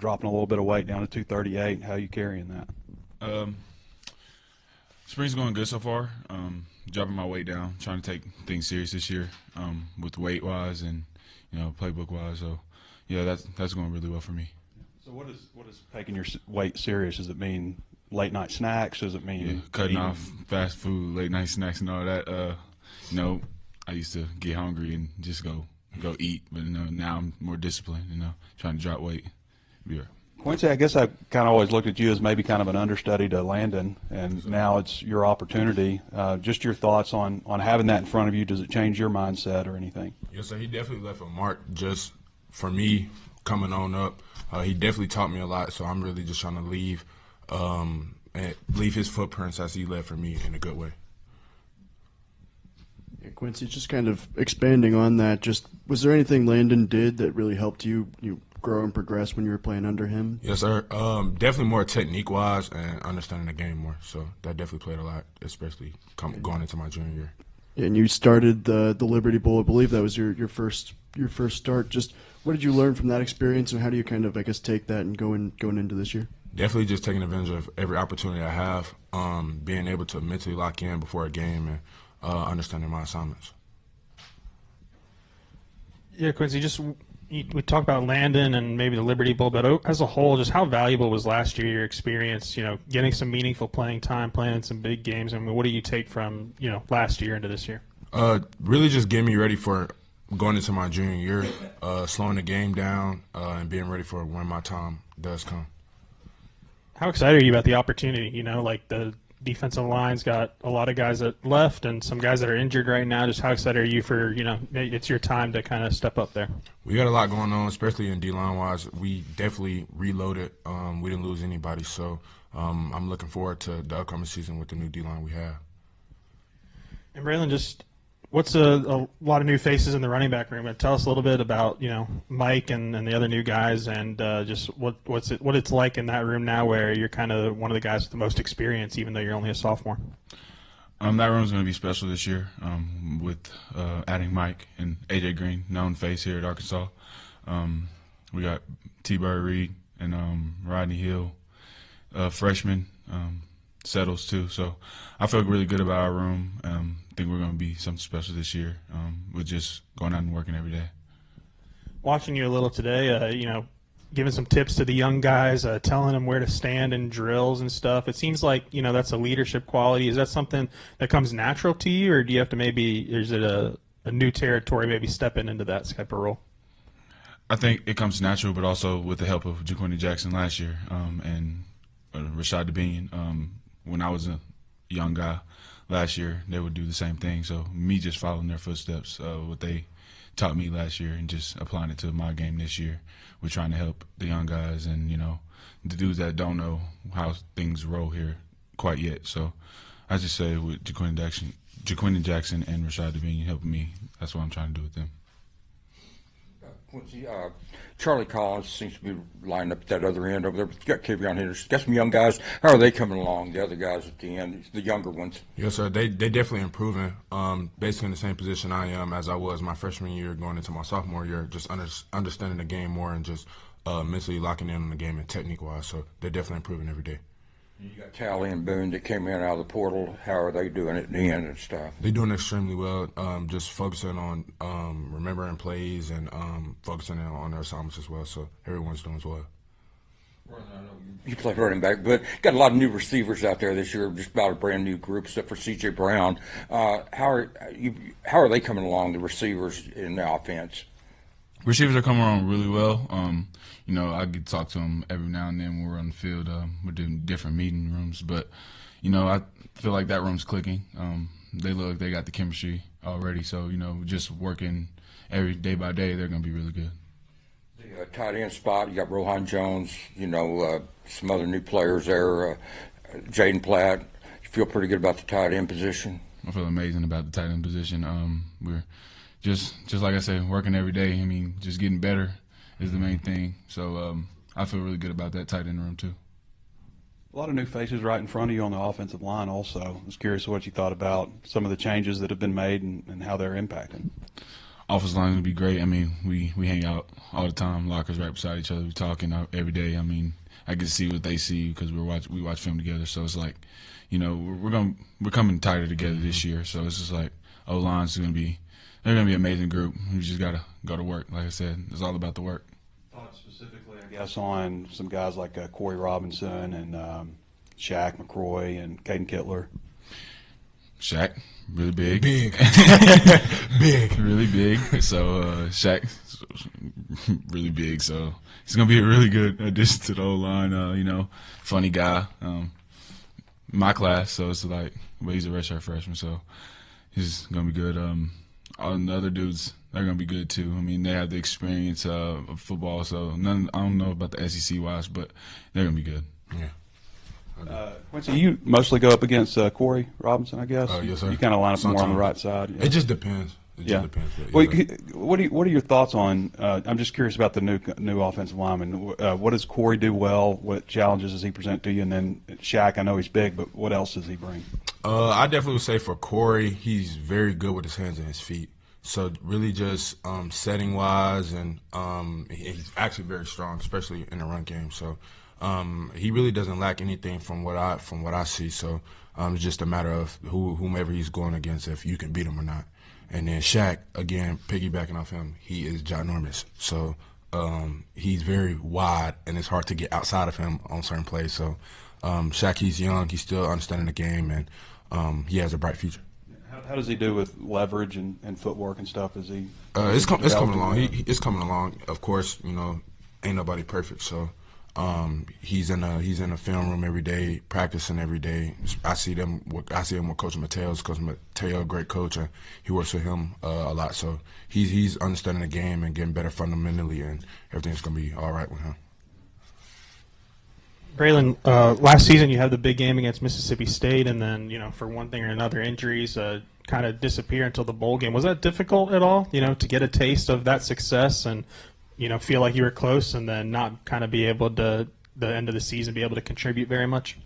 dropping a little bit of weight down to 238. How are you carrying that? Spring's going good so far. Dropping my weight down, trying to take things serious this year with weight-wise and, playbook-wise. So, yeah, that's going really well for me. So what is taking your weight serious? Does it mean late-night snacks? Does it mean cutting off fast food, late-night snacks and all that? I used to get hungry and just go eat, but now I'm more disciplined, trying to drop weight. Be right. Quincy, I guess I kind of always looked at you as maybe kind of an understudy to Landon, and now it's your opportunity. Just your thoughts on having that in front of you. Does it change your mindset or anything? Yes, sir. He definitely left a mark just for me coming on up. He definitely taught me a lot, so I'm really just trying to leave his footprints as he left for me in a good way. Yeah, Quincy, just kind of expanding on that, just was there anything Landon did that really helped you grow and progress when you were playing under him? Yes, sir. Definitely more technique-wise and understanding the game more. So that definitely played a lot, especially going into my junior year. Yeah, and you started the Liberty Bowl. I believe that was your first start. Just what did you learn from that experience, and how do you kind of, I guess, take that and going into this year? Definitely just taking advantage of every opportunity I have, being able to mentally lock in before a game and understanding my assignments. Yeah, Quincy, we talked about Landon and maybe the Liberty Bowl, but as a whole, just how valuable was last year, your experience, getting some meaningful playing time, playing in some big games? I mean, what do you take from, last year into this year? Really just getting me ready for going into my junior year, slowing the game down, and being ready for when my time does come. How excited are you about the opportunity? Like the defensive line's got a lot of guys that left and some guys that are injured right now. Just how excited are you for, it's your time to kind of step up there? We got a lot going on, especially in D-line wise. We definitely reloaded. We didn't lose anybody, so I'm looking forward to the upcoming season with the new D-line we have. And Braylen, just what's a lot of new faces in the running back room? Tell us a little bit about Mike and the other new guys, and just what it's like in that room now, where you're kind of one of the guys with the most experience, even though you're only a sophomore. That room's going to be special this year with adding Mike and AJ Green, known face here at Arkansas. We got T-Bird Reed and Rodney Hill, freshman. Settles too, so I feel really good about our room. I think we're going to be something special this year. We're just going out and working every day. Watching you a little today, giving some tips to the young guys, telling them where to stand in drills and stuff. It seems like that's a leadership quality. Is that something that comes natural to you, or do you have to is it a new territory, maybe stepping into that type of role? I think it comes natural, but also with the help of Jaquincy Jackson last year and Rashad Devine. When I was a young guy last year, they would do the same thing. So me just following their footsteps, what they taught me last year, and just applying it to my game this year. We're trying to help the young guys and, the dudes that don't know how things roll here quite yet. So I just say with Jaquincy Jackson and Rashad Devine helping me, that's what I'm trying to do with them. Quincy, Charlie Collins seems to be lined up at that other end over there. But you got Kavion Henderson. Got some young guys. How are they coming along? The other guys at the end, the younger ones. Yes, sir. They definitely improving. Basically in the same position I am as I was my freshman year, going into my sophomore year, just understanding the game more and just mentally locking in on the game and technique wise. So they're definitely improving every day. You got Tally and Boone that came in out of the portal. How are they doing at the end and stuff? They're doing extremely well. Just focusing on remembering plays and focusing on their assignments as well. So everyone's doing as well. You play running back, but got a lot of new receivers out there this year. Just about a brand new group, except for C.J. Brown. How are they coming along? The receivers in the offense. Receivers are coming along really well. I get to talk to them every now and then when we're on the field. We're doing different meeting rooms, but I feel like that room's clicking. They look like they got the chemistry already. So just working every day by day, they're going to be really good. The tight end spot, you got Rohan Jones. Some other new players there. Jaden Platt. You feel pretty good about the tight end position? I feel amazing about the tight end position. We're just like I said, working every day. I mean, just getting better is the main thing. So I feel really good about that tight end room too. A lot of new faces right in front of you on the offensive line also. I was curious what you thought about some of the changes that have been made and how they're impacting. offensive line would be great. I mean, we hang out all the time, lockers right beside each other. We talking every day. I mean, I get to see what they see because we watch film together. So it's like, you know, we're coming tighter together this year. So it's just like O-line's they're gonna be an amazing group. We just gotta go to work. Like I said, it's all about the work. Thoughts specifically, I guess, on some guys like Corey Robinson and Shaq McCroy and Caden Kittler. Shaq, really big. Big. Really big. So Shaq, really big. So he's gonna be a really good addition to the O-line. You know, funny guy. My class, so it's like, but he's a redshirt freshman, so he's gonna be good. All the other dudes, they're gonna be good too. I mean, they have the experience of football, so I don't know about the SEC wise, but they're gonna be good. Yeah. Quincy, you mostly go up against Corey Robinson, I guess. Yes, sir. You kind of line up more on the Sometimes. right side. Yeah. It just depends. It Yeah. just depends. But Well, yeah. what are your thoughts on? I'm just curious about the new offensive lineman. What does Corey do well? What challenges does he present to you? And then Shaq, I know he's big, but what else does he bring? I definitely would say for Corey, he's very good with his hands and his feet. So really just setting wise, and he's actually very strong, especially in the run game. So he really doesn't lack anything from what I see. So it's just a matter of whomever he's going against, if you can beat him or not. And then Shaq, again, piggybacking off him, he is ginormous. So he's very wide, and it's hard to get outside of him on certain plays. So Shaq, he's young, he's still understanding the game, and he has a bright future. How does he do with leverage and footwork and stuff? Is he? It's coming along. It's coming along. Of course, you know, ain't nobody perfect. So he's in a film room every day, practicing every day. I see him with Coach Mateo's. Coach Mateo, great coach, and he works with him a lot. So he's understanding the game and getting better fundamentally, and everything's gonna be all right with him. Braylen, last season you had the big game against Mississippi State, and then, you know, for one thing or another, injuries kind of disappear until the bowl game. Was that difficult at all, you know, to get a taste of that success and, you know, feel like you were close and then not kind of be able to, the end of the season, be able to contribute very much?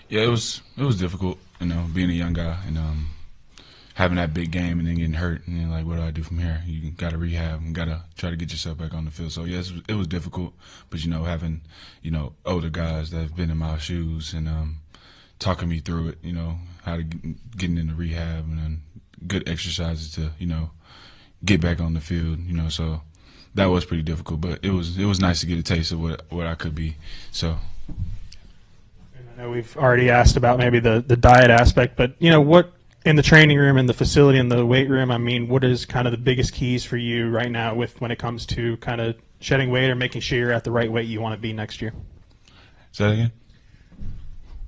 Yeah, it was difficult, you know, being a young guy and having that big game and then getting hurt, and then, like, what do I do from here? You got to rehab and got to try to get yourself back on the field. So, yes, it was difficult, but, you know, having, you know, older guys that have been in my shoes and talking me through it, you know, how to getting into rehab and then good exercises to, you know, get back on the field, you know, so that was pretty difficult, but it was nice to get a taste of what I could be, so. I know we've already asked about maybe the diet aspect, but, you know, what in the training room and the facility and the weight room, I mean, what is kind of the biggest keys for you right now when it comes to kind of shedding weight or making sure you're at the right weight you want to be next year? Say that again?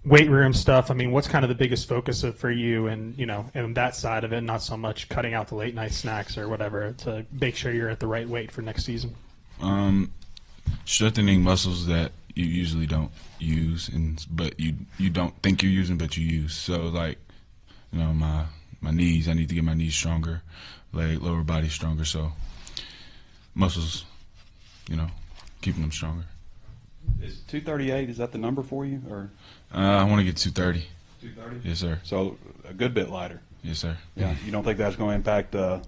Weight room stuff, I mean, what's kind of the biggest focus for you and, you know, and that side of it, not so much cutting out the late night snacks or whatever to make sure you're at the right weight for next season? Strengthening muscles that you usually don't use, but you don't think you're using, but you use. So, like, you know, my knees, I need to get my knees stronger, lower body stronger. So muscles, you know, keeping them stronger. Is 238, is that the number for you? Or I want to get 230. 230? Yes, sir. So a good bit lighter. Yes, sir. Yeah. You don't think that's going to impact the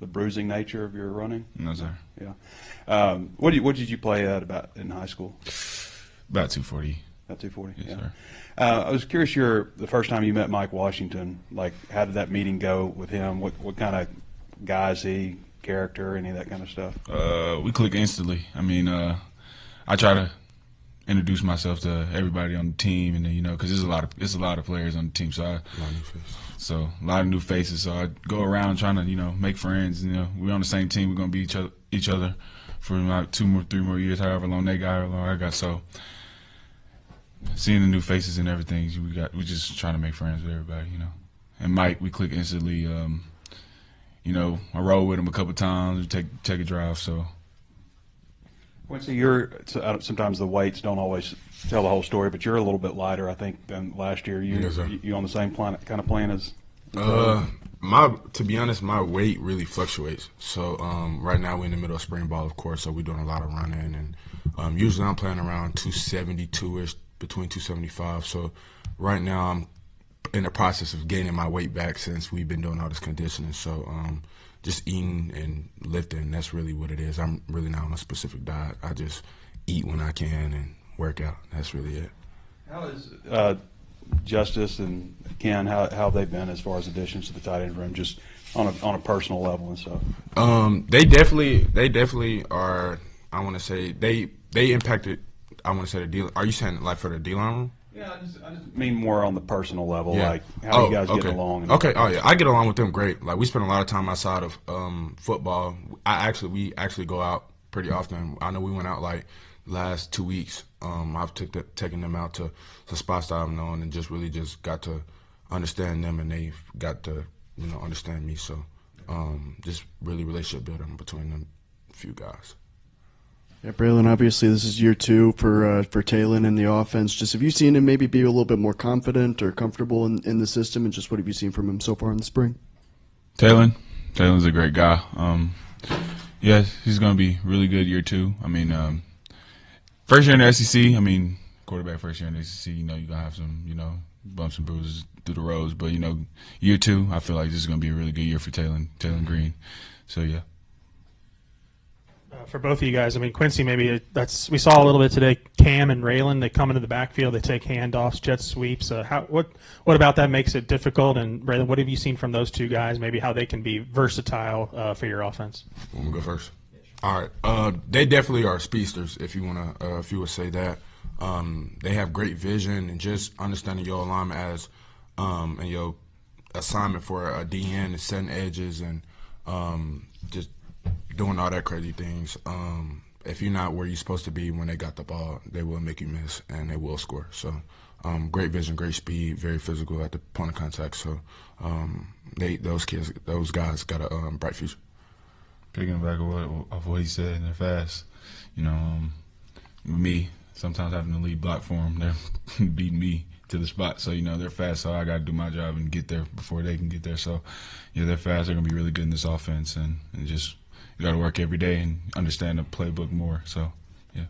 bruising nature of your running? No, sir. Yeah. What did you play at about in high school? About 240. About 240. Yes, yeah. sir. I was curious. The first time you met Mike Washington, like, how did that meeting go with him? What kind of guy is he? Character, any of that kind of stuff? We click instantly. I mean, I try to introduce myself to everybody on the team, and then, you know, because there's a lot of players on the team, so a lot of new faces. So I go around trying to, you know, make friends. You know, we're on the same team. We're gonna be each other for like 3 more years, however long they got, however long I got. So seeing the new faces and everything, we just trying to make friends with everybody, you know. And Mike, we click instantly. You know, I rode with him a couple times. We take a drive. So. Quincy, sometimes the weights don't always tell the whole story, but you're a little bit lighter, I think, than last year. Yes, sir. You on the same kind of plan as? To be honest, my weight really fluctuates. So right now we're in the middle of spring ball, of course, so we're doing a lot of running, and usually I'm playing around 272-ish, between 275. So right now I'm in the process of gaining my weight back since we've been doing all this conditioning. So just eating and lifting. That's really what it is. I'm really not on a specific diet. I just eat when I can and work out. That's really it. How is Justice and Ken, how have they been as far as additions to the tight end room, just on a personal level and stuff? They definitely are. I want to say they impacted. I want to say the deal. Are you saying like for the D-line room? Yeah, I just mean more on the personal level, Yeah. like how you guys okay. get along. Okay. Oh yeah, I get along with them great. Like we spend a lot of time outside of football. We actually go out pretty often. I know we went out like last 2 weeks. I've taken them out to spots that I've known and just really just got to understand them, and they've got to understand me. So just really relationship building between them few guys. Yeah, Braylen, obviously this is year 2 for Taylon and the offense. Just have you seen him maybe be a little bit more confident or comfortable in the system, and just what have you seen from him so far in the spring? Taylon's a great guy. Yes, he's going to be really good year 2. I mean, first year in the SEC, quarterback first year in the SEC, you're going to have some, bumps and bruises through the roads. But, year 2, I feel like this is going to be a really good year for Taylon Green. So, yeah. For both of you guys, Quincy, maybe we saw a little bit today. Cam and Raylan, they come into the backfield, they take handoffs, jet sweeps. What about that makes it difficult? And Raylan, what have you seen from those two guys? Maybe how they can be versatile for your offense. Want me to go first? All right. They definitely are speedsters, if you would say that. They have great vision and just understanding your alignment as and your assignment for a DN and setting edges and just doing all that crazy things. If you're not where you're supposed to be when they got the ball, they will make you miss and they will score. So great vision, great speed, very physical at the point of contact. So those guys got a bright future. Picking back off what he said, and they're fast. Me, sometimes having to lead block for them, they're beating me to the spot. So, they're fast, so I got to do my job and get there before they can get there. So, yeah, they're fast. They're going to be really good in this offense, and just you got to work every day and understand the playbook more. So, yeah.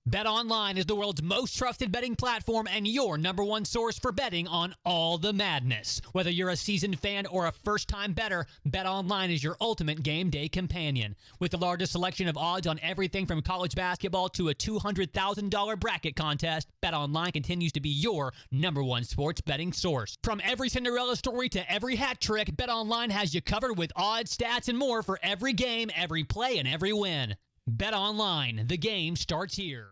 BetOnline is the world's most trusted betting platform and your number one source for betting on all the madness. Whether you're a seasoned fan or a first-time bettor, BetOnline is your ultimate game day companion. With the largest selection of odds on everything from college basketball to a $200,000 bracket contest, BetOnline continues to be your number one sports betting source. From every Cinderella story to every hat trick, BetOnline has you covered with odds, stats, and more for every game, every play, and every win. BetOnline, the game starts here.